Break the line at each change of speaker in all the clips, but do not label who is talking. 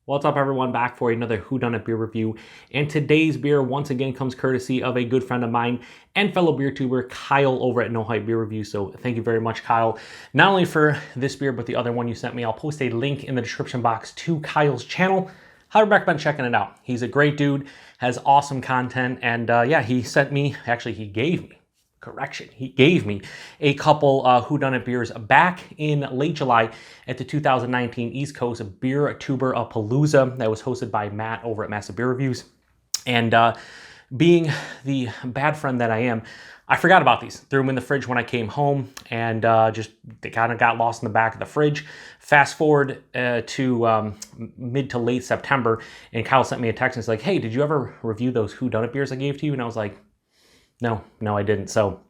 What's up, everyone? Back for another Whodunit Beer review. And today's beer once again comes courtesy of a good friend of mine and fellow beer tuber, Kyle, over at No Hype Beer Review. So thank you very much, Kyle, not only for this beer, but the other one you sent me. I'll post a link in the description box to Kyle's channel. Highly recommend checking it out. He's a great dude, has awesome content, and yeah, he sent me, actually he gave me, he gave me a couple Whodunit beers back in late July at the 2019 East Coast BeerTuber-apalooza that was hosted by Matt over at Massive Beer Reviews. And being the bad friend that I am, I forgot about these. Threw them in the fridge when I came home, and just they kind of got lost in the back of the fridge. Fast forward to mid to late September, and Kyle sent me a text and he's like, "Hey, did you ever review those Whodunit beers I gave to you?" And I was like, No, I didn't. So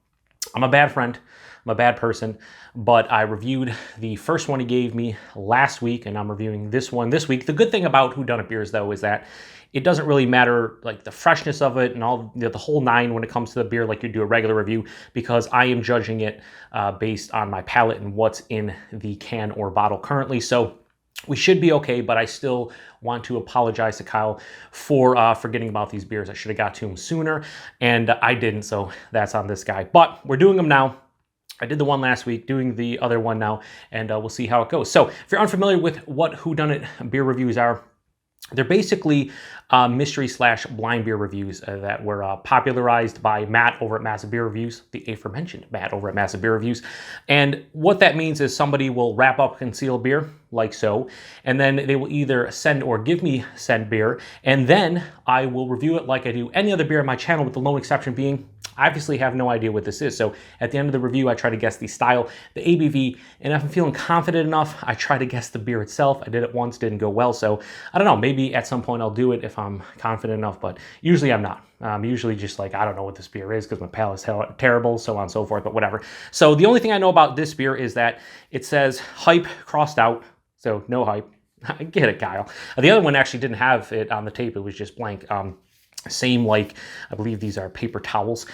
I'm a bad friend. I'm a bad person, but I reviewed the first one he gave me last week, and I'm reviewing this one this week. The good thing about Whodunit beers, though, is that it doesn't really matter like the freshness of it and all the whole nine when it comes to the beer like you do a regular review, because I am judging it based on my palate and what's in the can or bottle currently. So we should be okay, but I still want to apologize to Kyle for forgetting about these beers. I should have got to him sooner, and I didn't, so that's on this guy. But we're doing them now. I did the one last week, doing the other one now, and we'll see how it goes. So if you're unfamiliar with what Whodunit beer reviews are, they're basically mystery/blind beer reviews that were popularized by Matt over at Massive Beer Reviews, the aforementioned Matt over at Massive Beer Reviews. And what that means is somebody will wrap up concealed beer, like so, and then they will either send or give me said beer, and then I will review it like I do any other beer on my channel, with the lone exception being I obviously have no idea what this is. So at the end of the review, I try to guess the style, the ABV, and if I'm feeling confident enough, I try to guess the beer itself. I did it once, didn't go well. So I don't know, maybe at some point I'll do it if I'm confident enough, but usually I'm not. I'm usually just like, I don't know what this beer is because my palate's terrible, so on and so forth, but whatever. So the only thing I know about this beer is that it says hype crossed out, so no hype. I get it, Kyle. The other one actually didn't have it on the tape. It was just blank. Same, like, I believe these are paper towels.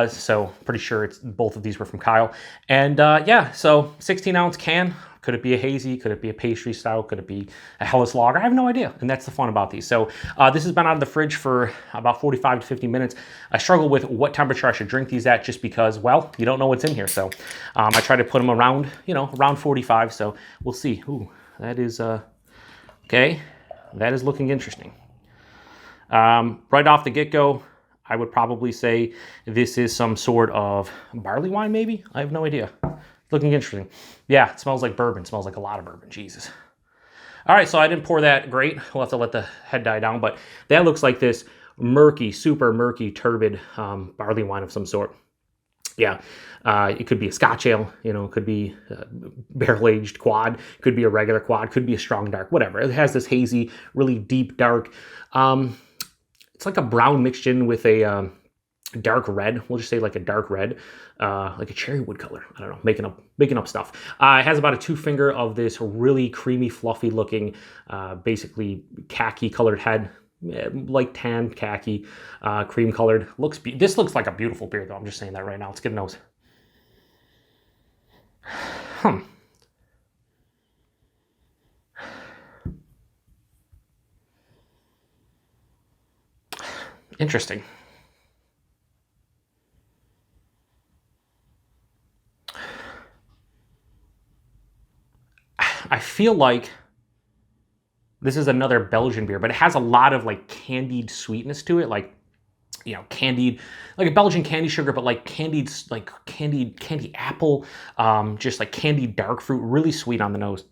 So pretty sure both of these were from Kyle. And yeah, so 16-ounce can. Could it be a hazy? Could it be a pastry style? Could it be a Helles lager? I have no idea. And that's the fun about these. So this has been out of the fridge for about 45 to 50 minutes. I struggle with what temperature I should drink these at, just because, well, you don't know what's in here. So I try to put them around, around 45. So we'll see. Ooh, that is, okay. That is looking interesting. Right off the get-go, I would probably say this is some sort of barley wine, maybe? I have no idea. Looking interesting. Yeah, it smells like bourbon. It smells like a lot of bourbon. Jesus. All right, so I didn't pour that great. We'll have to let the head die down, but that looks like this murky, super murky, turbid barley wine of some sort. Yeah, it could be a Scotch ale, it could be barrel-aged quad, could be a regular quad, could be a strong dark, whatever. It has this hazy, really deep dark. It's like a brown mixed in with a dark red. We'll just say like a dark red, like a cherry wood color. I don't know, making up stuff. It has about a 2-finger of this really creamy, fluffy looking, basically khaki colored head. Like tan khaki, cream colored. This looks like a beautiful beer, though. I'm just saying that right now. Let's get a nose. Interesting. I feel like this is another Belgian beer, but it has a lot of like candied sweetness to it, like candied, like a Belgian candy sugar, but like candied apple, just like candied dark fruit, really sweet on the nose.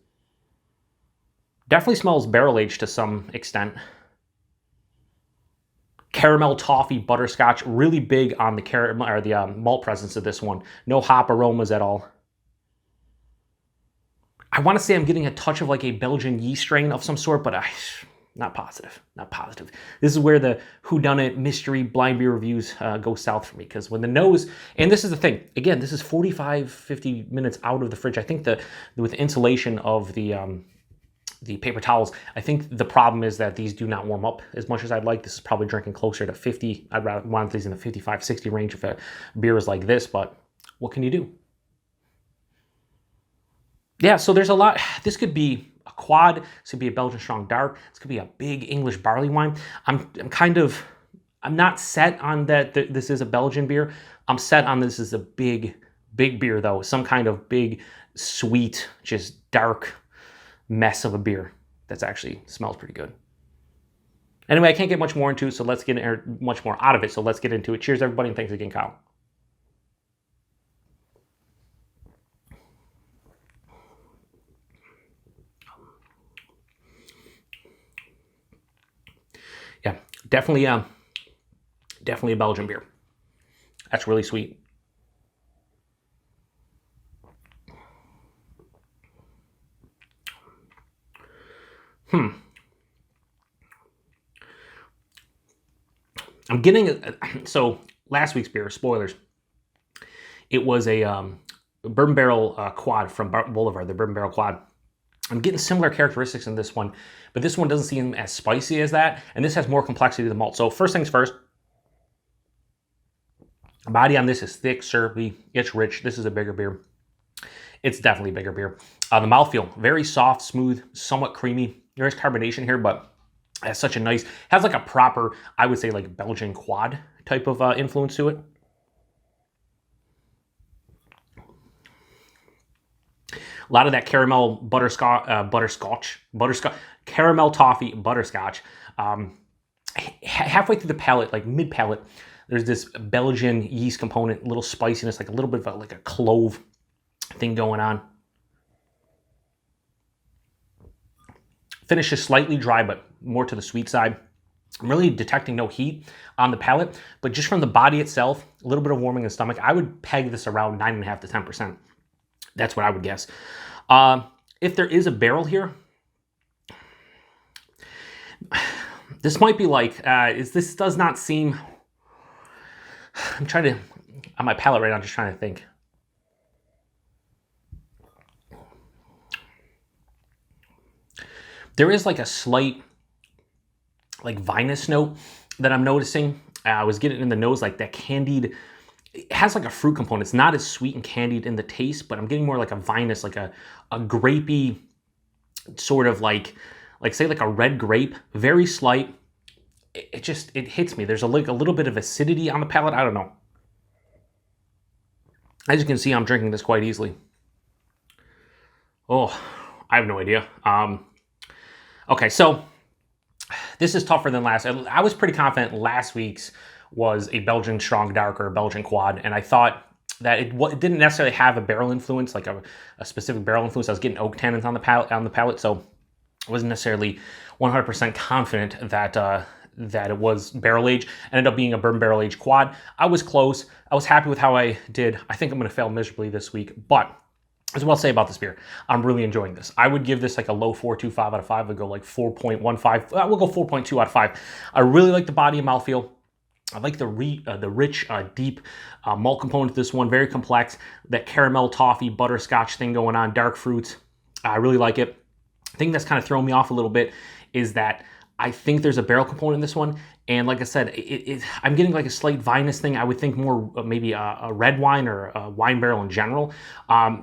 Definitely smells barrel aged to some extent. Caramel, toffee, butterscotch, really big on the caramel or the malt presence of this one. No hop aromas at all. I want to say I'm getting a touch of like a Belgian yeast strain of some sort, but not positive. This is where the Whodunit mystery blind beer reviews go south for me, because when the nose, and this is the thing, again, this is 45, 50 minutes out of the fridge. I think with the insulation of the paper towels, I think the problem is that these do not warm up as much as I'd like. This is probably drinking closer to 50. I'd rather want these in the 55, 60 range if a beer is like this, but what can you do? Yeah, so there's a lot. This could be a quad. It's gonna be a Belgian strong dark. It's gonna be a big English barley wine. I'm not set on that this is a Belgian beer. I'm set on this is a big beer though. Some kind of big, sweet, just dark mess of a beer that's actually smells pretty good. Anyway, I can't get much more into it, so let's get much more out of it. So let's get into it. Cheers, everybody, and thanks again, Kyle. Yeah, definitely a Belgian beer. That's really sweet. I'm getting so last week's beer, spoilers. It was a bourbon barrel quad from Boulevard, the bourbon barrel quad. I'm getting similar characteristics in this one, but this one doesn't seem as spicy as that, and this has more complexity to the malt. So first things first, the body on this is thick, syrupy, it's rich. This is a bigger beer. It's definitely a bigger beer. The mouthfeel, very soft, smooth, somewhat creamy. There is carbonation here, but it has such a nice, has like a proper, I would say like Belgian quad type of influence to it. A lot of that caramel butterscotch, caramel toffee butterscotch. Halfway through the palate, like mid palate, there's this Belgian yeast component, a little spiciness, like a little bit of like a clove thing going on. Finish is slightly dry, but more to the sweet side. I'm really detecting no heat on the palate, but just from the body itself, a little bit of warming in the stomach. I would peg this around 9.5 to 10%. That's what I would guess. If there is a barrel here, this might be like, this does not seem, I'm trying to, on my palate right now, I'm just trying to think. There is like a slight, like vinous note that I'm noticing. I was getting in the nose, like that candied, it has like a fruit component. It's not as sweet and candied in the taste, but I'm getting more like a vinous, like a grapey sort of like say like a red grape, very slight. It hits me. There's a little bit of acidity on the palate. I don't know. As you can see, I'm drinking this quite easily. Oh, I have no idea. Okay, so this is tougher than last. I was pretty confident last week's was a Belgian strong dark or a Belgian quad, and I thought that it didn't necessarily have a barrel influence, like a specific barrel influence. I was getting oak tannins on the palate, so I wasn't necessarily 100% confident that it was barrel aged. Ended up being a bourbon barrel aged quad. I was close. I was happy with how I did. I think I'm going to fail miserably this week, but as well say about this beer, I'm really enjoying this. I would give this like a low 4.25 out of 5. I'd go like 4.15. We'll go 4.2 out of 5. I really like the body and mouthfeel. I like the rich, deep malt component of this one. Very complex. That caramel, toffee, butterscotch thing going on. Dark fruits. I really like it. The thing that's kind of thrown me off a little bit is that I think there's a barrel component in this one. And like I said, I'm getting like a slight vinous thing. I would think more maybe a red wine or a wine barrel in general. I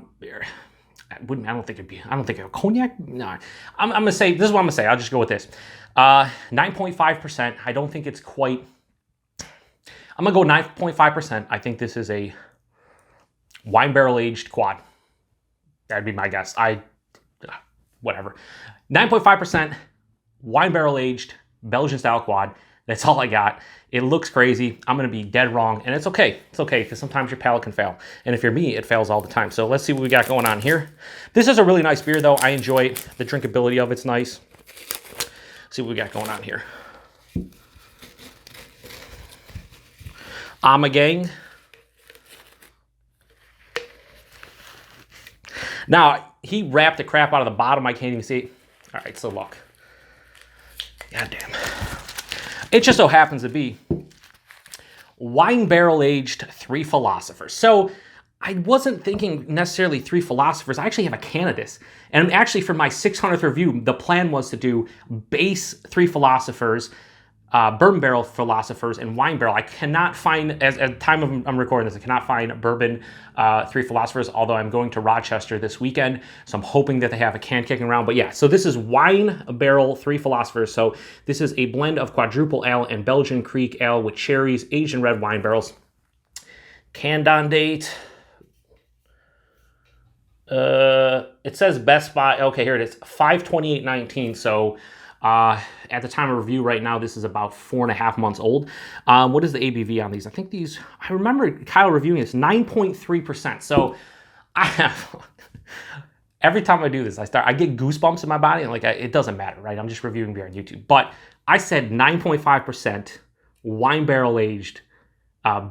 don't think a cognac. No, I'm gonna say this is what I'm gonna say. I'll just go with this. 9.5%. I don't think it's quite. I'm gonna go 9.5%. I think this is a wine barrel aged quad. That'd be my guess. Whatever. 9.5% wine barrel aged Belgian style quad. That's all I got. It looks crazy. I'm going to be dead wrong, and it's okay. It's okay, because sometimes your palate can fail. And if you're me, it fails all the time. So let's see what we got going on here. This is a really nice beer, though. I enjoy it. The drinkability of it's nice. Let's see what we got going on here. Gang. Now, he wrapped the crap out of the bottom. I can't even see it. All right, so look. God damn. It just so happens to be wine barrel aged 3 philosophers. So I wasn't thinking necessarily 3 philosophers. I actually have a can of this. And actually for my 600th review, the plan was to do base 3 philosophers, bourbon barrel philosophers and wine barrel. I cannot find, at the time of I'm recording this, I cannot find bourbon three philosophers, although I'm going to Rochester this weekend, so I'm hoping that they have a can kicking around. But yeah, so this is wine barrel three philosophers. So this is a blend of quadruple ale and Belgian Creek ale with cherries, aged in red wine barrels. Canned on date. It says Best Buy. Okay, here it is, 5/28/19. So at the time of review right now, this is about 4.5 months old. What is the ABV on these? I think these, I remember Kyle reviewing this, 9.3%. So I have, every time I do this, I get goosebumps in my body, and like, it doesn't matter, right? I'm just reviewing beer on YouTube. But I said 9.5% wine barrel aged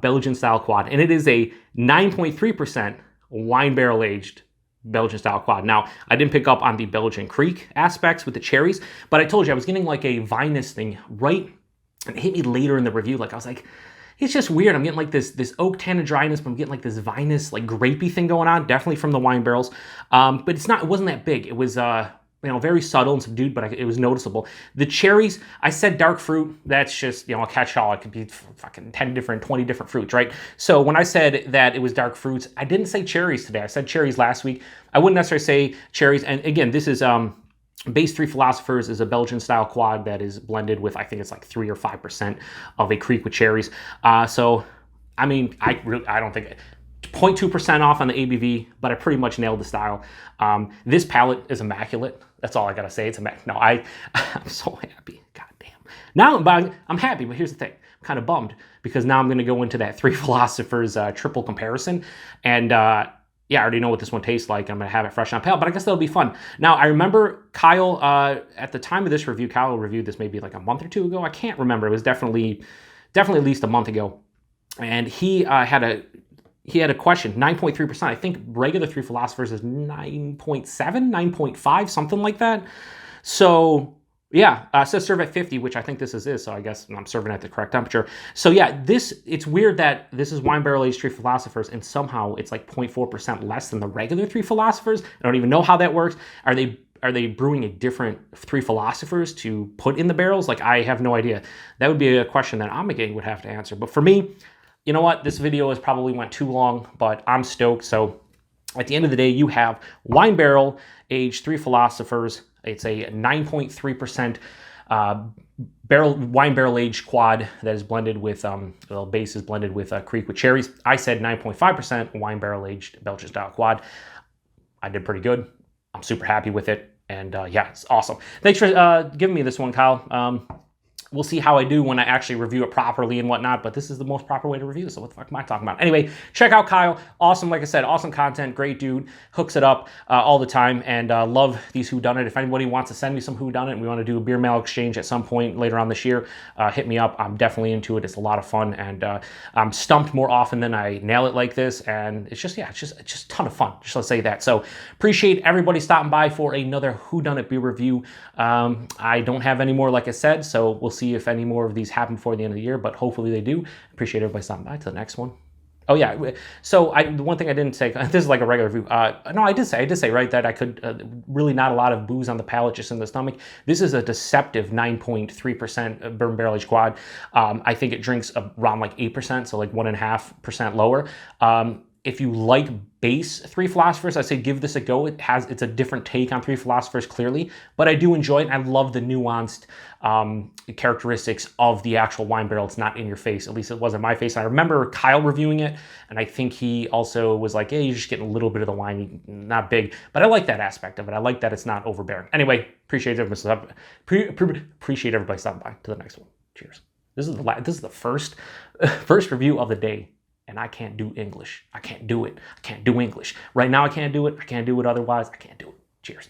Belgian style quad, and it is a 9.3% wine barrel aged Belgian style quad. Now, I didn't pick up on the Belgian Creek aspects with the cherries, but I told you I was getting like a vinous thing, right? And it hit me later in the review. Like, I was like, it's just weird. I'm getting like this oak tannin dryness, but I'm getting like this vinous, like grapey thing going on, definitely from the wine barrels. But it wasn't that big. It was, very subtle and subdued, but it was noticeable. The cherries, I said dark fruit. That's just, a catch-all. It could be fucking 10 different, 20 different fruits, right? So when I said that it was dark fruits, I didn't say cherries today. I said cherries last week. I wouldn't necessarily say cherries. And again, this is Base 3 Philosophers is a Belgian-style quad that is blended with, I think it's like 3 or 5% of a Creek with cherries. So, I mean, I don't think 0.2% off on the ABV, but I pretty much nailed the style. This palate is immaculate. That's all I gotta say. It's immaculate. No, I'm so happy. God damn. Now I'm happy, but here's the thing. I'm kind of bummed because now I'm gonna go into that 3 Philosophers triple comparison, and yeah, I already know what this one tastes like. I'm gonna have it fresh on palate, but I guess that'll be fun. Now, I remember Kyle at the time of this review. Kyle reviewed this maybe like a month or two ago. I can't remember. It was definitely at least a month ago, and he had a question, 9.3%. I think regular 3 Philosophers is 9.7, 9.5, something like that. So yeah, it says serve at 50, which I think this is, so I guess I'm serving at the correct temperature. So yeah, it's weird that this is wine barrel aged 3 Philosophers, and somehow it's like 0.4% less than the regular 3 Philosophers. I don't even know how that works. Are they brewing a different 3 Philosophers to put in the barrels? Like, I have no idea. That would be a question that Amagay would have to answer. But for me, you know what? This video has probably went too long, but I'm stoked. So at the end of the day, you have wine barrel aged 3 Philosophers. It's a 9.3% wine barrel aged quad that is blended with, base is blended with Creek with cherries. I said 9.5% wine barrel aged Belgian style quad. I did pretty good. I'm super happy with it. And yeah, it's awesome. Thanks for giving me this one, Kyle. We'll see how I do when I actually review it properly and whatnot, but this is the most proper way to review this, so what the fuck am I talking about? Anyway, check out Kyle. Awesome, like I said, awesome content, great dude, hooks it up all the time, and love these Whodunit. If anybody wants to send me some Whodunit and we want to do a beer mail exchange at some point later on this year, hit me up. I'm definitely into it. It's a lot of fun, and I'm stumped more often than I nail it like this, and it's just a ton of fun, just let's say that. So appreciate everybody stopping by for another Whodunit beer review. I don't have any more, like I said, so we'll see if any more of these happen before the end of the year, but hopefully they do. Appreciate everybody stopping by. To the next one. Oh yeah, so the one thing I didn't say, this is like a regular review. No, I did say, right, that I could, really not a lot of booze on the palate, just in the stomach. This is a deceptive 9.3% bourbon barrel aged quad. I think it drinks around like 8%, so like 1.5% lower. If you like base 3 Philosophers, I say give this a go. It's a different take on 3 Philosophers, clearly, but I do enjoy it. I love the nuanced characteristics of the actual wine barrel. It's not in your face. At least it wasn't my face. And I remember Kyle reviewing it, and I think he also was like, "Hey, you're just getting a little bit of the wine, not big." But I like that aspect of it. I like that it's not overbearing. Anyway, appreciate everybody stopping by. To the next one. Cheers. This is the first review of the day. And I can't do English. I can't do it. I can't do English. Right now I can't do it. I can't do it otherwise. I can't do it. Cheers.